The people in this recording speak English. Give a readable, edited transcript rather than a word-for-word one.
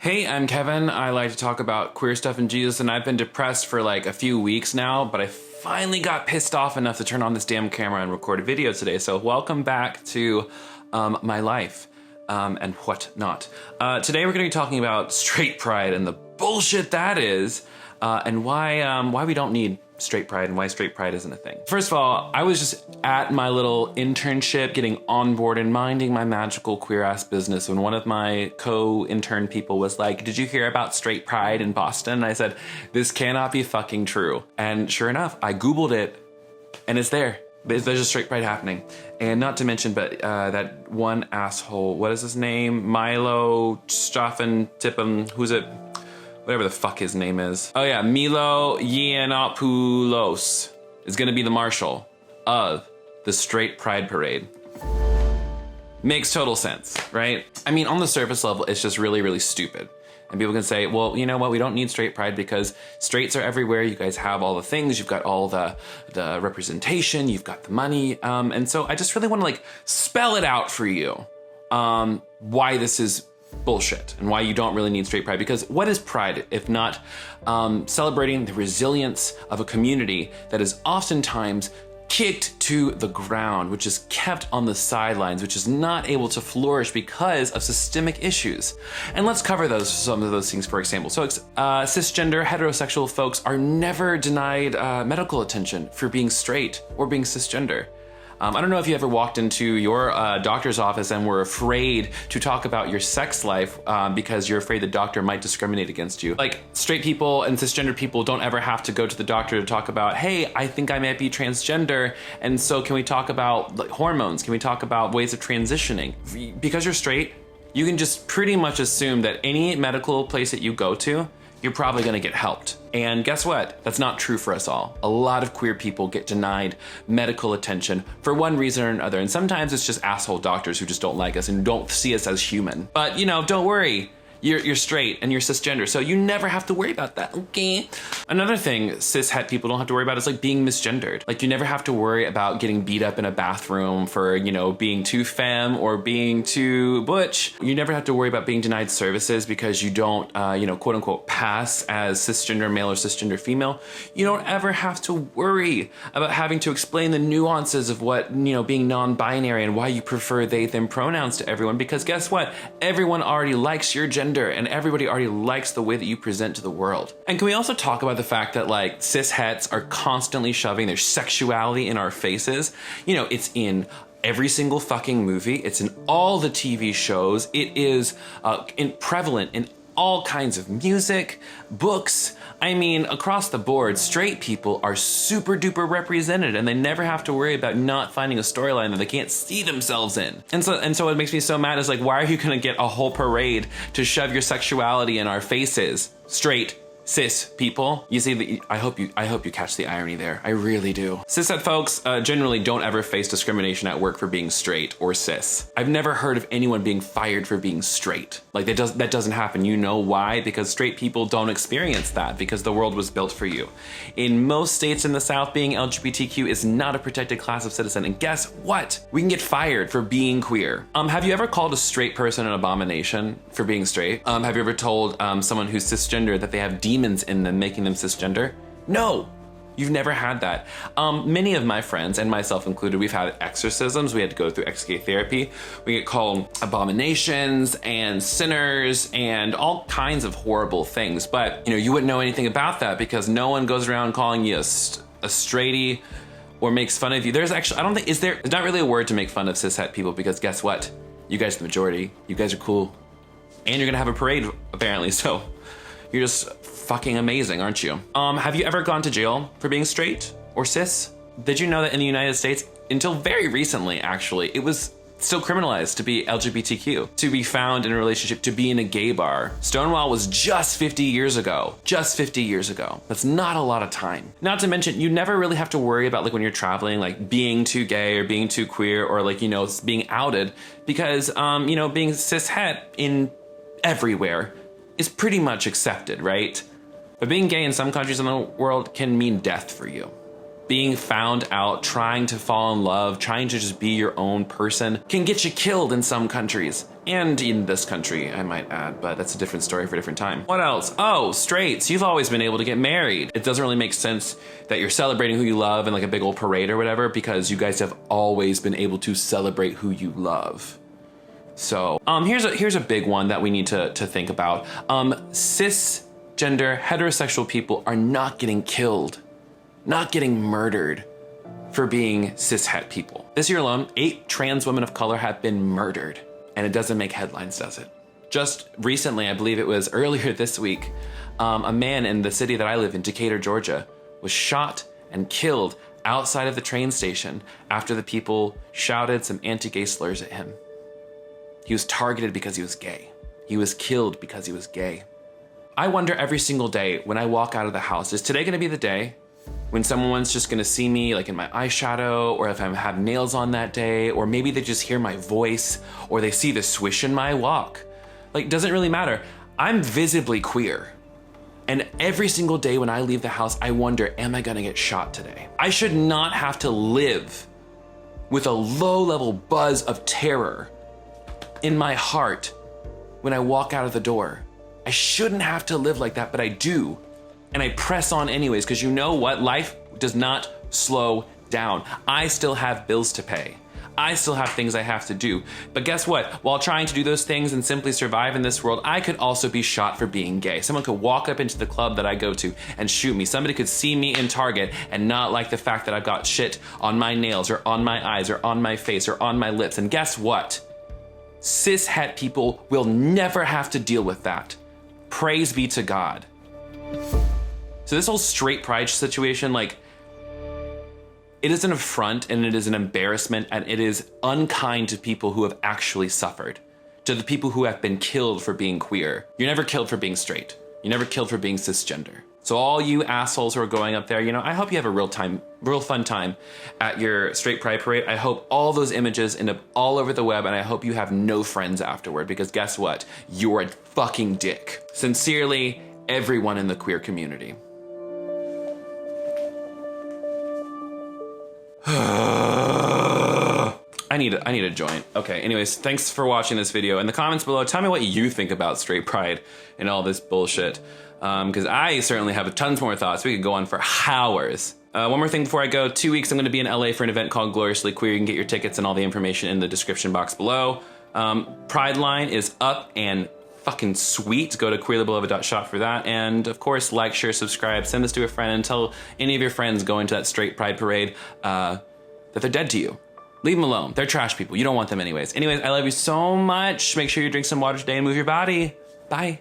Hey, I'm Kevin. I like to talk about queer stuff and Jesus, and I've been depressed for like a few weeks now, but I finally got pissed off enough to turn on this damn camera and record a video today. So welcome back to my life and whatnot. Today we're going to be talking about straight pride and the bullshit that is, and why we don't need straight pride and why straight pride isn't a thing. First of all, I was just at my little internship getting on board and minding my magical queer ass business when one of my co-intern people was like, "Did you hear about straight pride in Boston?" And I said, "This cannot be fucking true." And sure enough, I Googled it and it's there. There's a straight pride happening. And not to mention, but that one asshole, what is his name? Milo Staffen Tippum, who's it? Whatever the fuck his name is. Oh yeah, Milo Yiannopoulos is gonna be the marshal of the straight pride parade. Makes total sense, right? I mean, on the surface level, it's just really, really stupid. And people can say, well, you know what? We don't need straight pride because straights are everywhere. You guys have all the things. You've got all the representation. You've got the money. And so I just really want to like spell it out for you why this is bullshit and why you don't really need straight pride. Because what is pride if not celebrating the resilience of a community that is oftentimes kicked to the ground, which is kept on the sidelines, which is not able to flourish because of systemic issues. And let's cover some of those things, for example. So cisgender heterosexual folks are never denied medical attention for being straight or being cisgender. I don't know if you ever walked into your doctor's office and were afraid to talk about your sex life because you're afraid the doctor might discriminate against you. Like, straight people and cisgender people don't ever have to go to the doctor to talk about, hey, I think I might be transgender, and so can we talk about like, hormones? Can we talk about ways of transitioning? Because you're straight, you can just pretty much assume that any medical place that you go to, you're probably gonna get helped. And guess what? That's not true for us all. A lot of queer people get denied medical attention for one reason or another. And sometimes it's just asshole doctors who just don't like us and don't see us as human. But you know, don't worry. You're straight and you're cisgender, so you never have to worry about that, okay? Another thing cis het people don't have to worry about is like being misgendered. Like you never have to worry about getting beat up in a bathroom for, you know, being too femme or being too butch. You never have to worry about being denied services because you don't, you know, quote unquote pass as cisgender male or cisgender female. You don't ever have to worry about having to explain the nuances of what, you know, being non-binary and why you prefer they, them pronouns to everyone, because guess what? Everyone already likes your gender and everybody already likes the way that you present to the world. And can we also talk about the fact that like cis hets are constantly shoving their sexuality in our faces? You know, it's in every single fucking movie. It's in all the TV shows. It is prevalent in all kinds of music, books. I mean, across the board, straight people are super duper represented and they never have to worry about not finding a storyline that they can't see themselves in. And so what makes me so mad is like, why are you gonna get a whole parade to shove your sexuality in our faces? Straight, cis people. You see, I hope you catch the irony there. I really do. Cishet folks generally don't ever face discrimination at work for being straight or cis. I've never heard of anyone being fired for being straight. Like that doesn't happen. You know why? Because straight people don't experience that because the world was built for you. In most states in the South, being LGBTQ is not a protected class of citizen. And guess what? We can get fired for being queer. Have you ever called a straight person an abomination for being straight? Have you ever told someone who's cisgender that they have demons in them making them cisgender? No, you've never had that. Many of my friends, and myself included, we've had exorcisms. We had to go through XK therapy. We get called abominations and sinners and all kinds of horrible things. But you know, you wouldn't know anything about that because no one goes around calling you a straighty or makes fun of you. There's actually, I don't think, there's not really a word to make fun of cishet people because guess what? You guys are the majority. You guys are cool. And you're gonna have a parade apparently, so you're just fucking amazing, aren't you? Have you ever gone to jail for being straight or cis? Did you know that in the United States, until very recently actually, it was still criminalized to be LGBTQ, to be found in a relationship, to be in a gay bar. Stonewall was just 50 years ago. Just 50 years ago. That's not a lot of time. Not to mention, you never really have to worry about like when you're traveling, like being too gay or being too queer or like, you know, being outed because, you know, being cis het in everywhere is pretty much accepted, right? But being gay in some countries in the world can mean death for you being found out, trying to fall in love, trying to just be your own person can get you killed in some countries. And in this country, I might add, but that's a different story for a different time. What else? Oh, straights, you've always been able to get married. It doesn't really make sense that you're celebrating who you love in like a big old parade or whatever, because you guys have always been able to celebrate who you love. So here's a big one that we need to think about. Cisgender heterosexual people are not getting killed, not getting murdered for being cishet people. This year alone, 8 trans women of color have been murdered, and it doesn't make headlines, does it? Just recently, I believe it was earlier this week, a man in the city that I live in, Decatur, Georgia, was shot and killed outside of the train station after the people shouted some anti-gay slurs at him. He was targeted because he was gay. He was killed because he was gay. I wonder every single day when I walk out of the house, is today gonna be the day when someone's just gonna see me like in my eyeshadow, or if I have nails on that day, or maybe they just hear my voice, or they see the swish in my walk. Like, doesn't really matter. I'm visibly queer. And every single day when I leave the house, I wonder, am I gonna get shot today? I should not have to live with a low-level buzz of terror in my heart when I walk out of the door. I shouldn't have to live like that, but I do. And I press on anyways, because you know what? Life does not slow down. I still have bills to pay. I still have things I have to do. But guess what? While trying to do those things and simply survive in this world, I could also be shot for being gay. Someone could walk up into the club that I go to and shoot me. Somebody could see me in Target and not like the fact that I've got shit on my nails or on my eyes or on my face or on my lips. And guess what? Cishet people will never have to deal with that. Praise be to God. So this whole straight pride situation, like, it is an affront and it is an embarrassment and it is unkind to people who have actually suffered, to the people who have been killed for being queer. You're never killed for being straight. You're never killed for being cisgender. So all you assholes who are going up there, you know, I hope you have a real fun time at your straight pride parade. I hope all those images end up all over the web, and I hope you have no friends afterward, because guess what? You're a fucking dick. Sincerely, everyone in the queer community. I need a joint. Okay, anyways, thanks for watching this video. In the comments below, tell me what you think about straight pride and all this bullshit. Because I certainly have tons more thoughts. We could go on for hours. One more thing before I go. 2 weeks, I'm gonna be in LA for an event called Gloriously Queer. You can get your tickets and all the information in the description box below. Pride line is up and fucking sweet. Go to queerlybeloved.shop for that. And of course, like, share, subscribe, send this to a friend, and tell any of your friends going to that straight pride parade that they're dead to you. Leave them alone. They're trash people. You don't want them anyways. Anyways, I love you so much. Make sure you drink some water today and move your body. Bye.